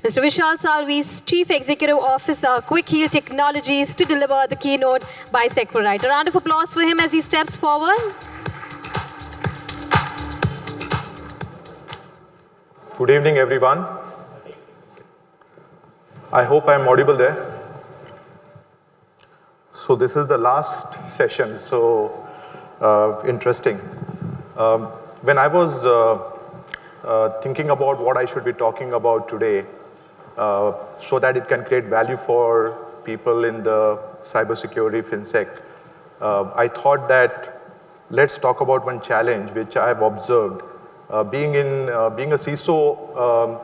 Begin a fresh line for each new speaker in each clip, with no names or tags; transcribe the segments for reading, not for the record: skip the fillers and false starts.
Mr. Vishal Salvi's Chief Executive Officer, Quick Heal Technologies, to deliver the keynote by Seqrite. A round of applause for him as he steps forward.
Good evening, everyone. I hope I'm audible there. So this is the last session, so interesting. When I was thinking about what I should be talking about today, so that it can create value for people in the cybersecurity fintech, I thought that let's talk about one challenge which I've observed. Being a CISO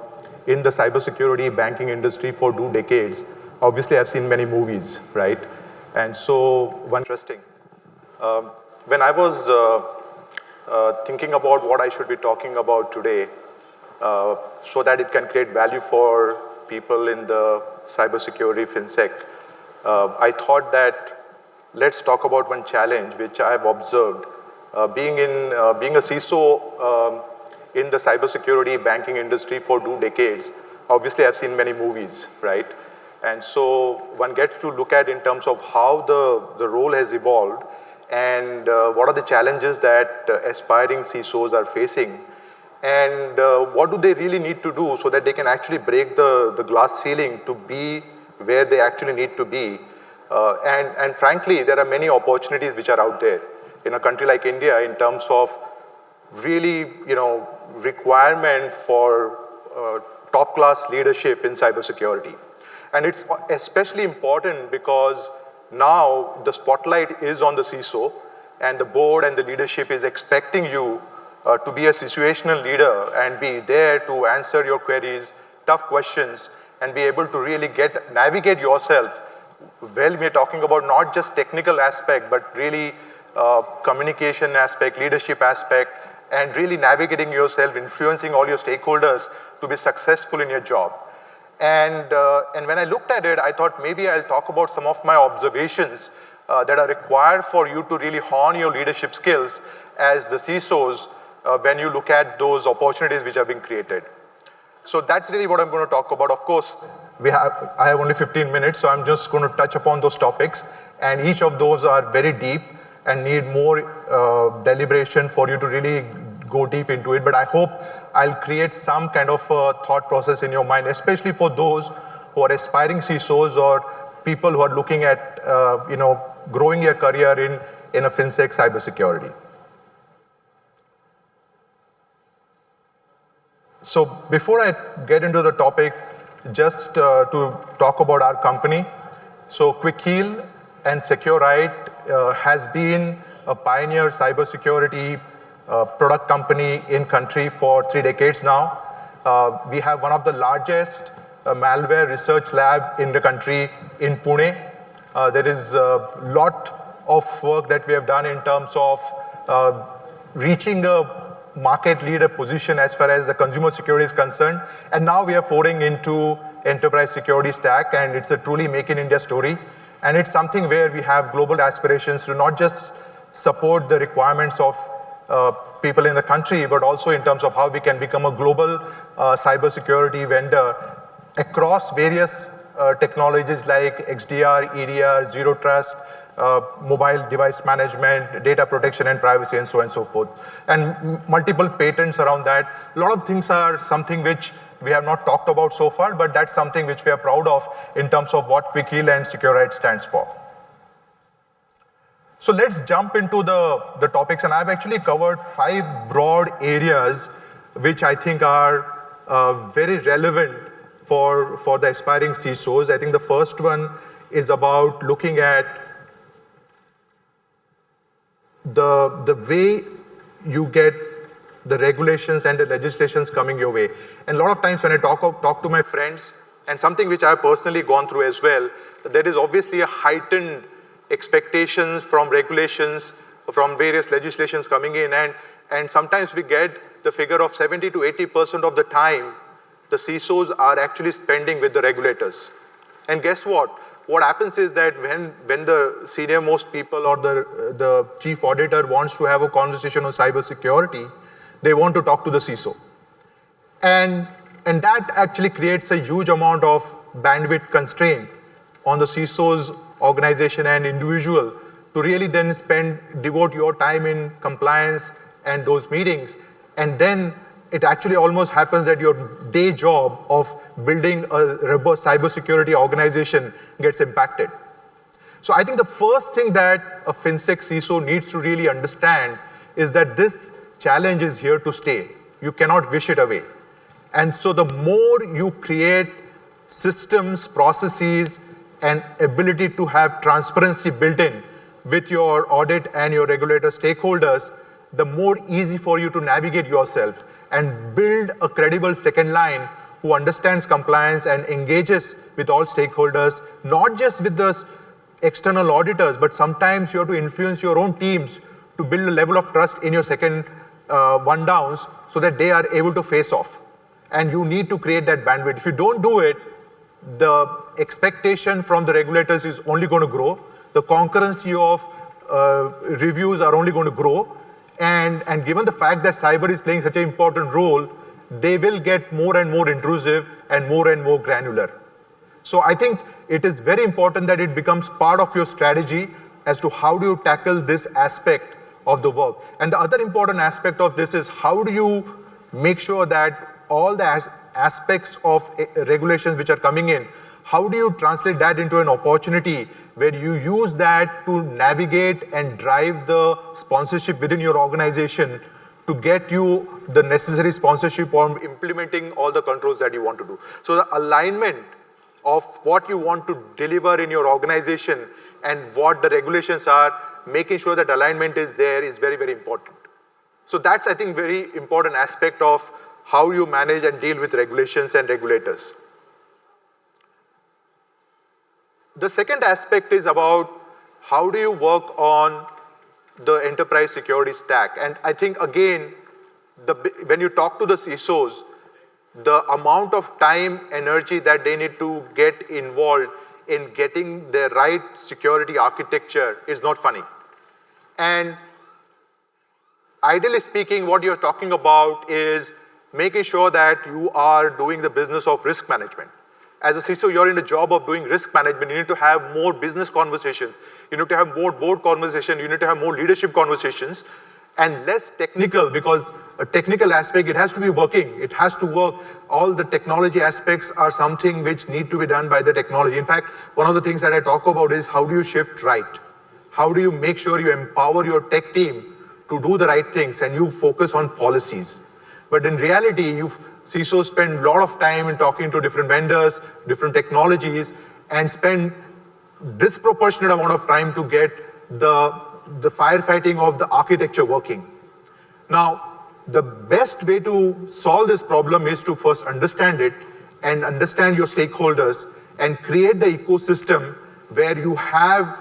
in the cybersecurity banking industry for 2 decades, obviously I've seen many movies, right? And so one interesting. When I was thinking about what I should be talking about today, so that it can create value for people in the cybersecurity fintech, I thought that let's talk about one challenge which I've observed. Being a CISO in the cybersecurity banking industry for 2 decades, obviously I've seen many movies, right? And so one gets to look at in terms of how the role has evolved and what are the challenges that aspiring CISOs are facing, and what do they really need to do so that they can actually break the glass ceiling to be where they actually need to be. And frankly, there are many opportunities which are out there in a country like India in terms of really, requirement for top-class leadership in cybersecurity. And it's especially important because now the spotlight is on the CISO, and the board and the leadership is expecting you to be a situational leader and be there to answer your queries, tough questions, and be able to really navigate yourself. Well, we're talking about not just technical aspect, but really communication aspect, leadership aspect, and really navigating yourself, influencing all your stakeholders to be successful in your job. And when I looked at it, I thought maybe I'll talk about some of my observations that are required for you to really hone your leadership skills as the CISOs when you look at those opportunities which are being created. So that's really what I'm going to talk about. Of course, I have only 15 minutes, so I'm just going to touch upon those topics. And each of those are very deep and need more deliberation for you to really go deep into it. But I hope I'll create some kind of thought process in your mind, especially for those who are aspiring CISOs or people who are looking at growing your career in a fintech cybersecurity. So before I get into the topic, just to talk about our company. So Quick Heal and Seqrite has been a pioneer cybersecurity product company in country for 3 decades now. We have one of the largest malware research lab in the country in Pune. There is a lot of work that we have done in terms of reaching a market leader position as far as the consumer security is concerned. And now we are foraying into enterprise security stack, and it's a truly make in India story. And it's something where we have global aspirations to not just support the requirements of people in the country, but also in terms of how we can become a global cybersecurity vendor across various technologies like XDR, EDR, Zero Trust, mobile device management, data protection and privacy, and so on and so forth. And multiple patents around that. A lot of things are something which we have not talked about so far, but that's something which we are proud of in terms of what Quick Heal and Seqrite stands for. So let's jump into the topics, and I've actually covered 5 broad areas which I think are very relevant for the aspiring CISOs. I think the first one is about looking at the way you get the regulations and the legislations coming your way. And a lot of times when I talk to my friends, and something which I've personally gone through as well, there is obviously a heightened expectations from regulations, from various legislations coming in, and sometimes we get the figure of 70 to 80% of the time the CISOs are actually spending with the regulators. And guess what? What happens is that when the senior most people or the chief auditor wants to have a conversation on cybersecurity, they want to talk to the CISO. And And that actually creates a huge amount of bandwidth constraint on the CISO's organization and individual to really then devote your time in compliance and those meetings. And then it actually almost happens that your day job of building a robust cybersecurity organization gets impacted. So I think the first thing that a FinSec CISO needs to really understand is that this challenge is here to stay. You cannot wish it away. And so the more you create systems, processes, and ability to have transparency built in with your audit and your regulator stakeholders, the more easy for you to navigate yourself and build a credible second line who understands compliance and engages with all stakeholders, not just with the external auditors, but sometimes you have to influence your own teams to build a level of trust in your second one downs so that they are able to face off. And you need to create that bandwidth. If you don't do it, the expectation from the regulators is only going to grow. The concurrency of reviews are only going to grow. And given the fact that cyber is playing such an important role, they will get more and more intrusive and more granular. So I think it is very important that it becomes part of your strategy as to how do you tackle this aspect of the work. And the other important aspect of this is how do you make sure that all the aspects of regulations which are coming in, how do you translate that into an opportunity where you use that to navigate and drive the sponsorship within your organization to get you the necessary sponsorship on implementing all the controls that you want to do. So the alignment of what you want to deliver in your organization and what the regulations are, making sure that alignment is there is very important. So that's, I think, very important aspect of how you manage and deal with regulations and regulators. The second aspect is about how do you work on the enterprise security stack. And I think, again, when you talk to the CISOs, the amount of time, energy that they need to get involved in getting the right security architecture is not funny. And ideally speaking, what you're talking about is making sure that you are doing the business of risk management. As a CISO, you're in the job of doing risk management. You need to have more business conversations. You need to have more board conversations. You need to have more leadership conversations and less technical, because a technical aspect, it has to be working. It has to work. All the technology aspects are something which need to be done by the technology. In fact, one of the things that I talk about is how do you shift right? How do you make sure you empower your tech team to do the right things and you focus on policies? But in reality, CISOs spend a lot of time in talking to different vendors, different technologies, and spend disproportionate amount of time to get the firefighting of the architecture working. Now, the best way to solve this problem is to first understand it and understand your stakeholders and create the ecosystem where you have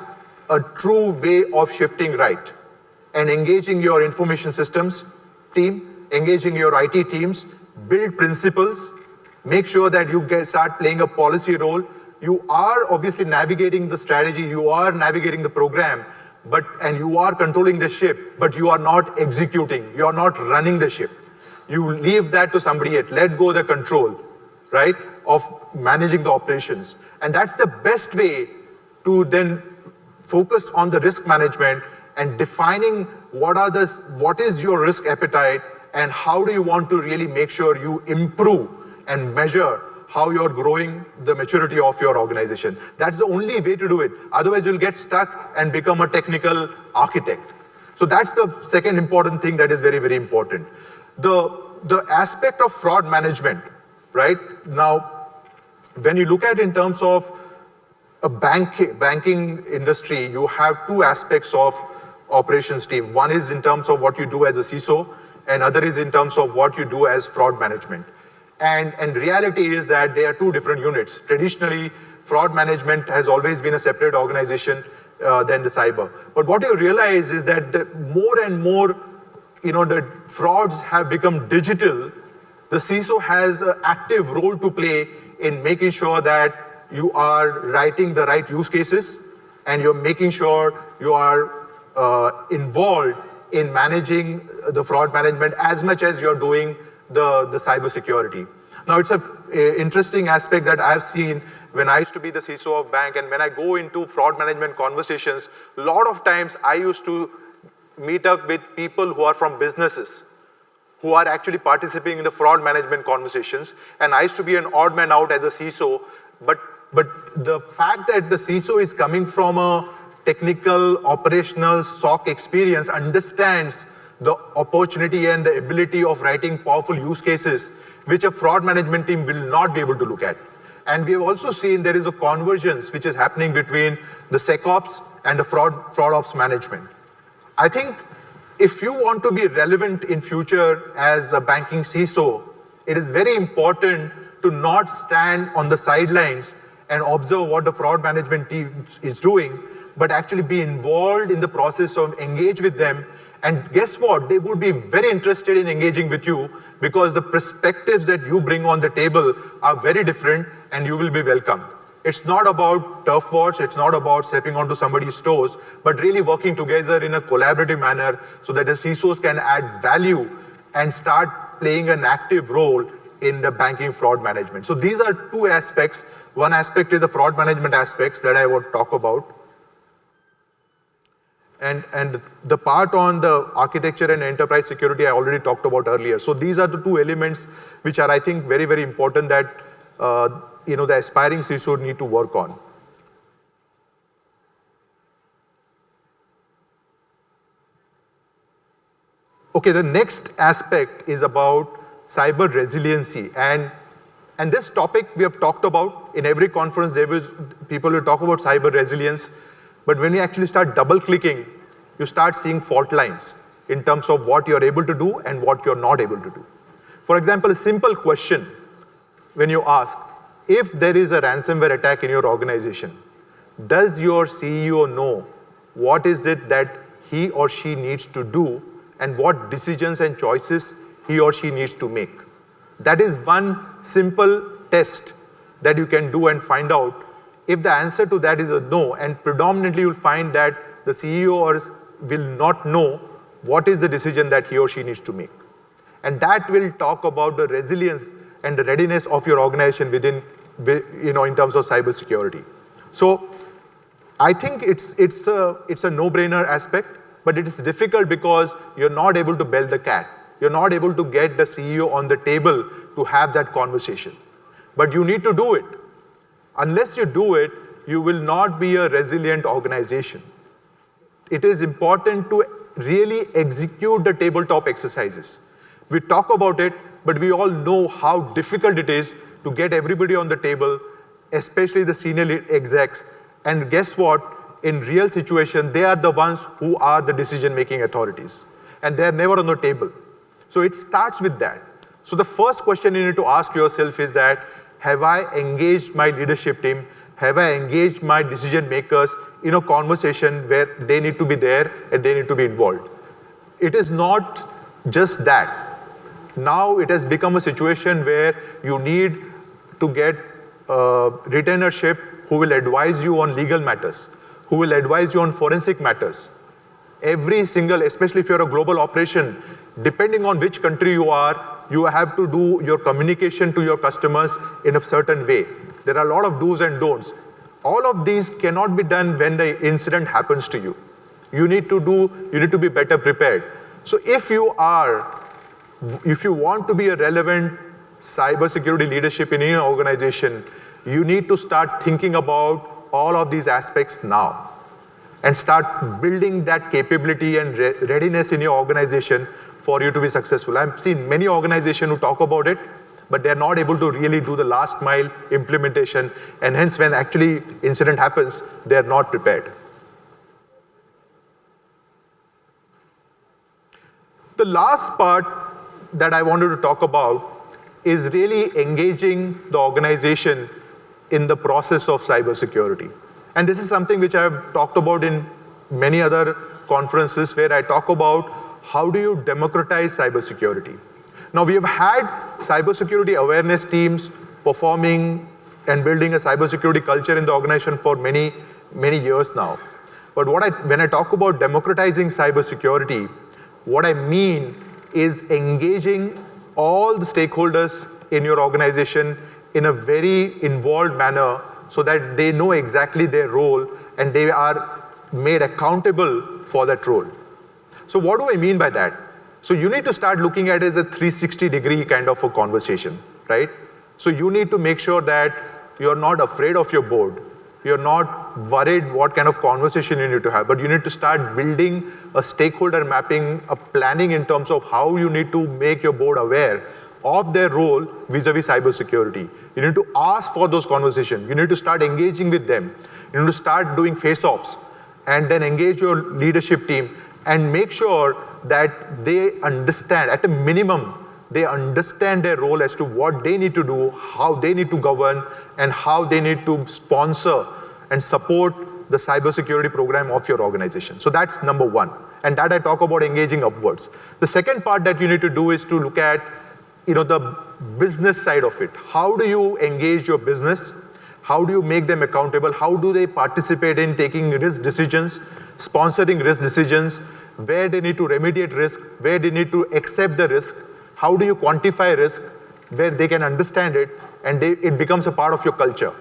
a true way of shifting right and engaging your information systems team, engaging your IT teams, build principles, make sure that you start playing a policy role. You are obviously navigating the strategy, you are navigating the program, and you are controlling the ship, but you are not executing, you are not running the ship. You leave that to somebody else, let go the control, right, of managing the operations. And that's the best way to then focus on the risk management and defining what is your risk appetite and how do you want to really make sure you improve and measure how you're growing the maturity of your organization. That's the only way to do it. Otherwise, you'll get stuck and become a technical architect. So that's the second important thing that is very important. The aspect of fraud management, right? Now, when you look at in terms of a banking industry, you have two aspects of operations team. One is in terms of what you do as a CISO, and other is in terms of what you do as fraud management. And reality is that they are two different units. Traditionally, fraud management has always been a separate organization than the cyber. But what you realize is that more and more, the frauds have become digital. The CISO has an active role to play in making sure that you are writing the right use cases and you're making sure you are involved in managing the fraud management as much as you're doing the cybersecurity. Now, it's a interesting aspect that I've seen when I used to be the CISO of bank, and when I go into fraud management conversations, a lot of times I used to meet up with people who are from businesses, who are actually participating in the fraud management conversations. And I used to be an odd man out as a CISO, but the fact that the CISO is coming from a technical, operational, SOC experience, understands the opportunity and the ability of writing powerful use cases, which a fraud management team will not be able to look at. And we have also seen there is a convergence which is happening between the SecOps and the fraud ops management. I think if you want to be relevant in future as a banking CISO, it is very important to not stand on the sidelines and observe what the fraud management team is doing, but actually be involved in the process of engage with them. And guess what? They would be very interested in engaging with you because the perspectives that you bring on the table are very different and you will be welcome. It's not about turf wars, it's not about stepping onto somebody's toes, but really working together in a collaborative manner so that the CISOs can add value and start playing an active role in the banking fraud management. So these are two aspects. One aspect is the fraud management aspects that I would talk about. And the part on the architecture and enterprise security I already talked about earlier. So these are the two elements which are, I think, very, very important that the aspiring CISO need to work on. Okay, the next aspect is about cyber resiliency. And this topic we have talked about in every conference. There was people who talk about cyber resilience. But when you actually start double-clicking, you start seeing fault lines in terms of what you're able to do and what you're not able to do. For example, a simple question when you ask, if there is a ransomware attack in your organization, does your CEO know what is it that he or she needs to do and what decisions and choices he or she needs to make? That is one simple test that you can do and find out. If the answer to that is a no, and predominantly you'll find that the CEO will not know what is the decision that he or she needs to make. And that will talk about the resilience and the readiness of your organization within, in terms of cybersecurity. So I think it's a no-brainer aspect, but it is difficult because you're not able to bell the cat. You're not able to get the CEO on the table to have that conversation. But you need to do it. Unless you do it, you will not be a resilient organization. It is important to really execute the tabletop exercises. We talk about it, but we all know how difficult it is to get everybody on the table, especially the senior execs. And guess what? In real situation, they are the ones who are the decision-making authorities. And they're never on the table. So it starts with that. So the first question you need to ask yourself is that, have I engaged my leadership team? Have I engaged my decision makers in a conversation where they need to be there and they need to be involved? It is not just that. Now it has become a situation where you need to get retainership who will advise you on legal matters, who will advise you on forensic matters. Every single, especially if you're a global operation, depending on which country you are, you have to do your communication to your customers in a certain way. There are a lot of do's and don'ts. All of these cannot be done when the incident happens to you. You need to be better prepared. So if you want to be a relevant cybersecurity leadership in your organization, you need to start thinking about all of these aspects now and start building that capability and readiness in your organization for you to be successful. I've seen many organizations who talk about it, but they're not able to really do the last mile implementation, and hence when actually incident happens, they're not prepared. The last part that I wanted to talk about is really engaging the organization in the process of cybersecurity. And this is something which I've talked about in many other conferences where I talk about how do you democratize cybersecurity. Now we have had cybersecurity awareness teams performing and building a cybersecurity culture in the organization for many, many years now. But when I talk about democratizing cybersecurity, what I mean is engaging all the stakeholders in your organization in a very involved manner so that they know exactly their role and they are made accountable for that role. So what do I mean by that? So you need to start looking at it as a 360-degree kind of a conversation, right? So you need to make sure that you're not afraid of your board. You're not worried what kind of conversation you need to have, but you need to start building a stakeholder mapping, a planning in terms of how you need to make your board aware of their role vis-a-vis cybersecurity. You need to ask for those conversations. You need to start engaging with them. You need to start doing face-offs and then engage your leadership team and make sure that they understand, at a minimum, they understand their role as to what they need to do, how they need to govern, and how they need to sponsor and support the cybersecurity program of your organization. So that's number one. And that I talk about engaging upwards. The second part that you need to do is to look at the business side of it. How do you engage your business? How do you make them accountable? How do they participate in taking risk decisions, sponsoring risk decisions, where they need to remediate risk, where they need to accept the risk? How do you quantify risk, where they can understand it, and it becomes a part of your culture?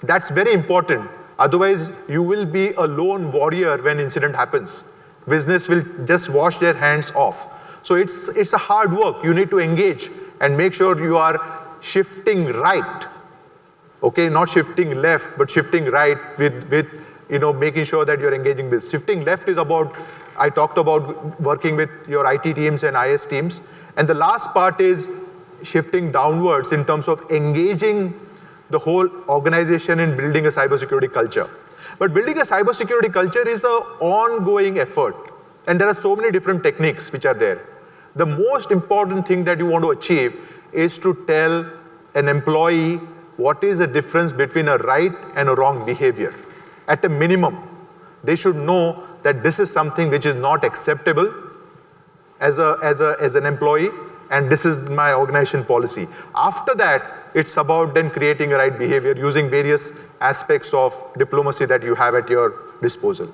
That's very important. Otherwise, you will be a lone warrior when incident happens. Business will just wash their hands off. So it's a hard work. You need to engage and make sure you are shifting right. Okay, not shifting left, but shifting right with making sure that you're engaging with. Shifting left is about, I talked about working with your IT teams and IS teams. And the last part is shifting downwards in terms of engaging the whole organization in building a cybersecurity culture. But building a cybersecurity culture is an ongoing effort. And there are so many different techniques which are there. The most important thing that you want to achieve is to tell an employee what is the difference between a right and a wrong behavior. At a minimum, they should know that this is something which is not acceptable as an employee, and this is my organization policy. After that, it's about then creating a right behavior using various aspects of diplomacy that you have at your disposal.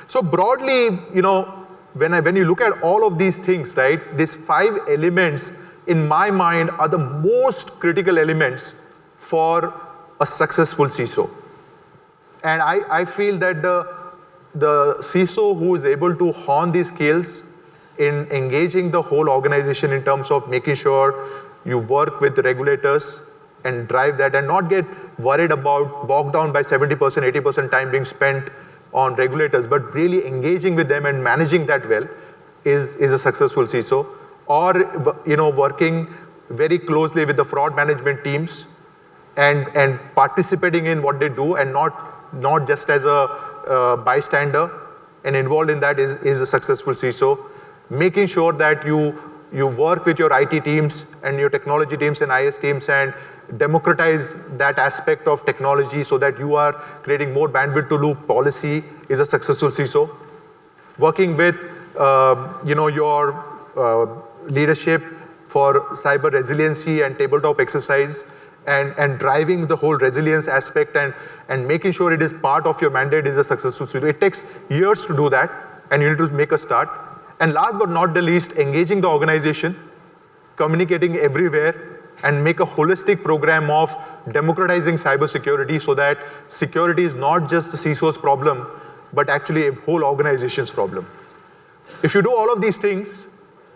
So broadly, when you look at all of these things, right, these 5 elements in my mind are the most critical elements for a successful CISO. And I feel that the CISO who is able to hone these skills in engaging the whole organization in terms of making sure you work with the regulators and drive that and not get worried about bogged down by 70%, 80% time being spent on regulators, but really engaging with them and managing that well is a successful CISO. Or working very closely with the fraud management teams and participating in what they do and not just as a bystander and involved in that is a successful CISO. Making sure that you work with your IT teams and your technology teams and IS teams and democratize that aspect of technology so that you are creating more bandwidth to loop policy is a successful CISO. Working with your leadership for cyber resiliency and tabletop exercise and driving the whole resilience aspect and making sure it is part of your mandate is a successful CISO. It takes years to do that, and you need to make a start. And last but not the least, engaging the organization, communicating everywhere, and make a holistic program of democratizing cybersecurity so that security is not just the CISO's problem, but actually a whole organization's problem. If you do all of these things,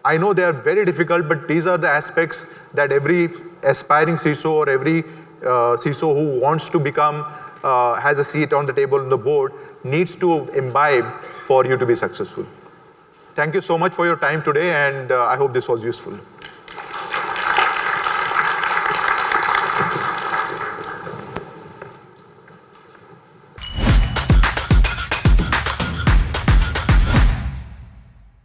I know they are very difficult, but these are the aspects that every aspiring CISO or every CISO who wants to become, has a seat on the table on the board, needs to imbibe for you to be successful. Thank you so much for your time today, and I hope this was useful.